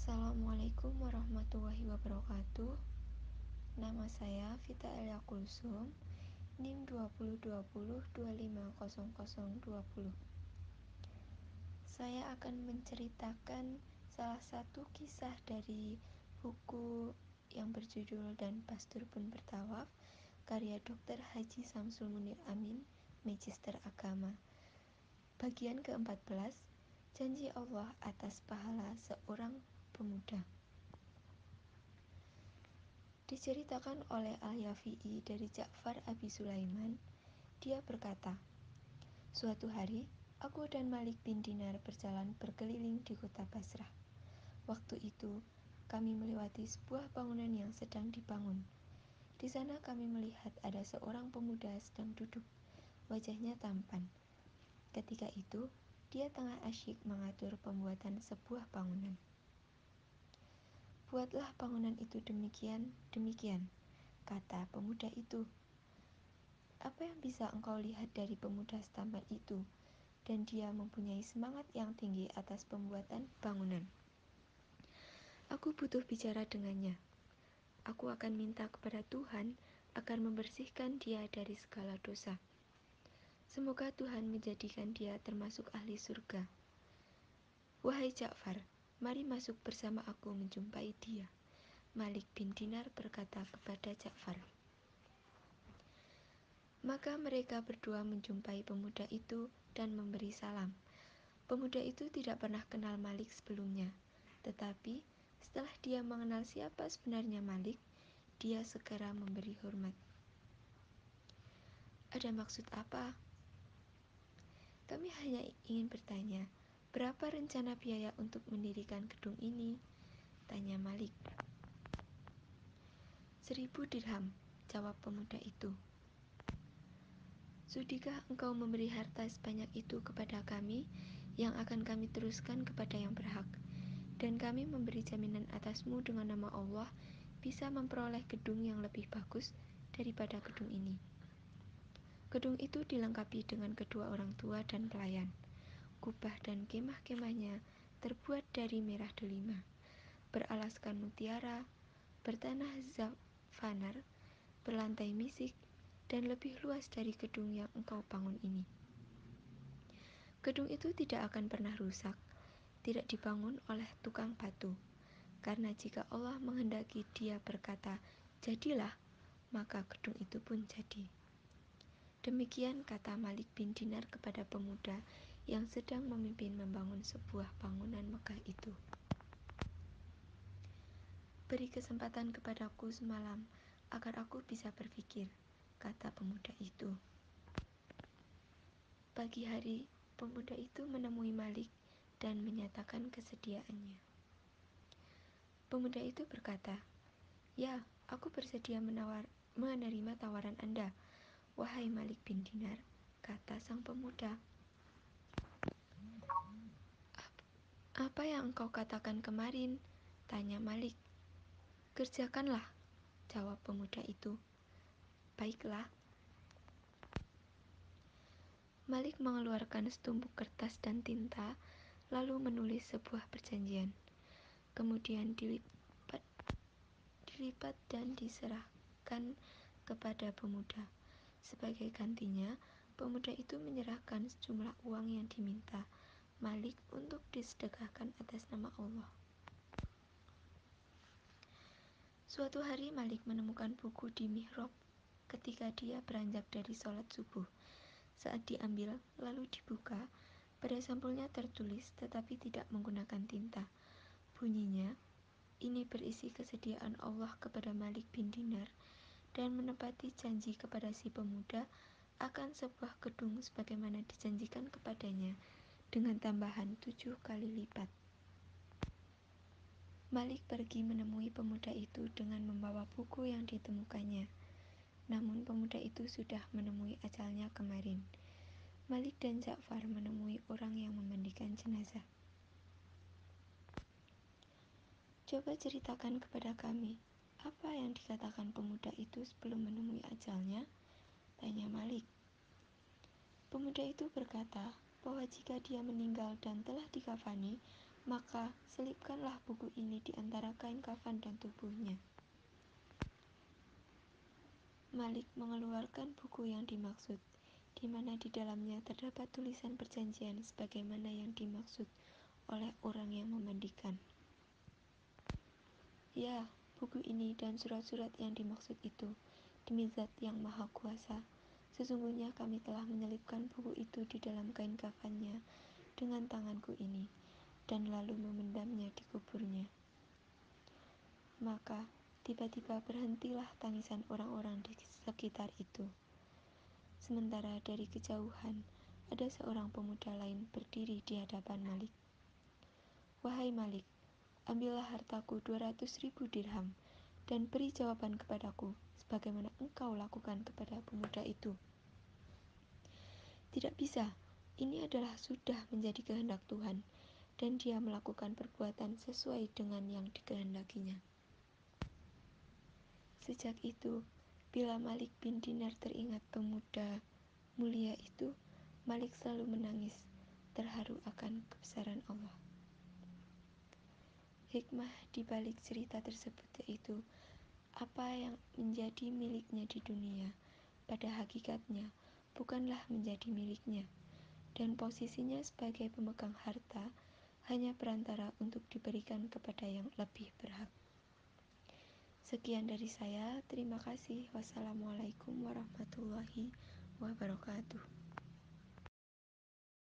Assalamualaikum warahmatullahi wabarakatuh. Nama saya Vita Elia Kulsum, NIM 2020250020. Saya akan menceritakan salah satu kisah dari buku yang berjudul Dan Pastur Pun Bertawaf, karya Dr. Haji Samsul Munir Amin, Magister Agama. Bagian ke-14, Janji Allah atas pahala seorang pemuda. Diceritakan oleh Al-Yafi'i dari Ja'far Abi Sulaiman. Dia berkata, suatu hari, aku dan Malik bin Dinar berjalan berkeliling di kota Basrah. Waktu itu, kami melewati sebuah bangunan yang sedang dibangun. Di sana kami melihat ada seorang pemuda sedang duduk. Wajahnya tampan. Ketika itu, dia tengah asyik mengatur pembuatan sebuah bangunan. Buatlah bangunan itu demikian, kata pemuda itu. Apa yang bisa engkau lihat dari pemuda setampan itu? Dan dia mempunyai semangat yang tinggi atas pembuatan bangunan. Aku butuh bicara dengannya. Aku akan minta kepada Tuhan agar membersihkan dia dari segala dosa. Semoga Tuhan menjadikan dia termasuk ahli surga. Wahai Ja'far, mari masuk bersama aku menjumpai dia. Malik bin Dinar berkata kepada Ja'far. Maka mereka berdua menjumpai pemuda itu dan memberi salam. Pemuda itu tidak pernah kenal Malik sebelumnya, tetapi setelah dia mengenal siapa sebenarnya Malik, dia segera memberi hormat. Ada maksud apa? Kami hanya ingin bertanya, berapa rencana biaya untuk mendirikan gedung ini? Tanya Malik. 1.000 dirham, jawab pemuda itu. Sudikah engkau memberi harta sebanyak itu kepada kami, yang akan kami teruskan kepada yang berhak, dan kami memberi jaminan atasmu dengan nama Allah bisa memperoleh gedung yang lebih bagus daripada gedung ini. Gedung itu dilengkapi dengan kedua orang tua dan pelayan. Kubah dan kemah-kemahnya terbuat dari merah delima, beralaskan mutiara, bertanah zafanar, berlantai misik, dan lebih luas dari gedung yang engkau bangun ini. Gedung itu tidak akan pernah rusak, tidak dibangun oleh tukang batu, karena jika Allah menghendaki dia berkata, jadilah, maka gedung itu pun jadi. Demikian kata Malik bin Dinar kepada pemuda yang sedang memimpin membangun sebuah bangunan megah itu. Beri kesempatan kepadaku semalam agar aku bisa berpikir, kata pemuda itu. Pagi hari, pemuda itu menemui Malik dan menyatakan kesediaannya. Pemuda itu berkata, ya, aku bersedia menerima tawaran Anda, wahai Malik bin Dinar, kata sang pemuda. Apa yang engkau katakan kemarin? Tanya Malik. Kerjakanlah, jawab pemuda itu. Baiklah. Malik mengeluarkan setumpuk kertas dan tinta, lalu menulis sebuah perjanjian. Kemudian dilipat dan diserahkan kepada pemuda. Sebagai gantinya, pemuda itu menyerahkan sejumlah uang yang diminta Malik untuk disedekahkan atas nama Allah. Suatu hari Malik menemukan buku di mihrab ketika dia beranjak dari sholat subuh. Saat diambil lalu dibuka, pada sampulnya tertulis tetapi tidak menggunakan tinta. Bunyinya, ini berisi kesediaan Allah kepada Malik bin Dinar dan menepati janji kepada si pemuda akan sebuah gedung sebagaimana dijanjikan kepadanya dengan tambahan 7 kali lipat. Malik pergi menemui pemuda itu dengan membawa buku yang ditemukannya. Namun pemuda itu sudah menemui ajalnya kemarin. Malik dan Ja'far menemui orang yang memandikan jenazah. Coba ceritakan kepada kami, apa yang dikatakan pemuda itu sebelum menemui ajalnya? Tanya Malik. Pemuda itu berkata bahwa jika dia meninggal dan telah dikafani, Maka selipkanlah buku ini di antara kain kafan dan tubuhnya. Malik mengeluarkan buku yang dimaksud, di mana di dalamnya terdapat tulisan perjanjian sebagaimana yang dimaksud oleh orang yang memandikan. Ya, buku ini dan surat-surat yang dimaksud itu, demi Zat yang Maha Kuasa, sesungguhnya kami telah menyelipkan buku itu di dalam kain kafannya dengan tanganku ini, dan lalu memendamnya di kuburnya. Maka tiba-tiba berhentilah tangisan orang-orang di sekitar itu. Sementara dari kejauhan ada seorang pemuda lain berdiri di hadapan Malik. Wahai Malik, ambillah hartaku 200.000 dirham dan beri jawaban kepadaku sebagaimana engkau lakukan kepada pemuda itu. Tidak bisa, ini adalah sudah menjadi kehendak Tuhan, dan dia melakukan perbuatan sesuai dengan yang dikehendakinya. Sejak itu, bila Malik bin Dinar teringat pemuda mulia itu, Malik selalu menangis, terharu akan kebesaran Allah. Hikmah di balik cerita tersebut yaitu, apa yang menjadi miliknya di dunia, pada hakikatnya bukanlah menjadi miliknya, dan posisinya sebagai pemegang harta hanya perantara untuk diberikan kepada yang lebih berhak. Sekian dari saya, terima kasih. Wassalamualaikum warahmatullahi wabarakatuh.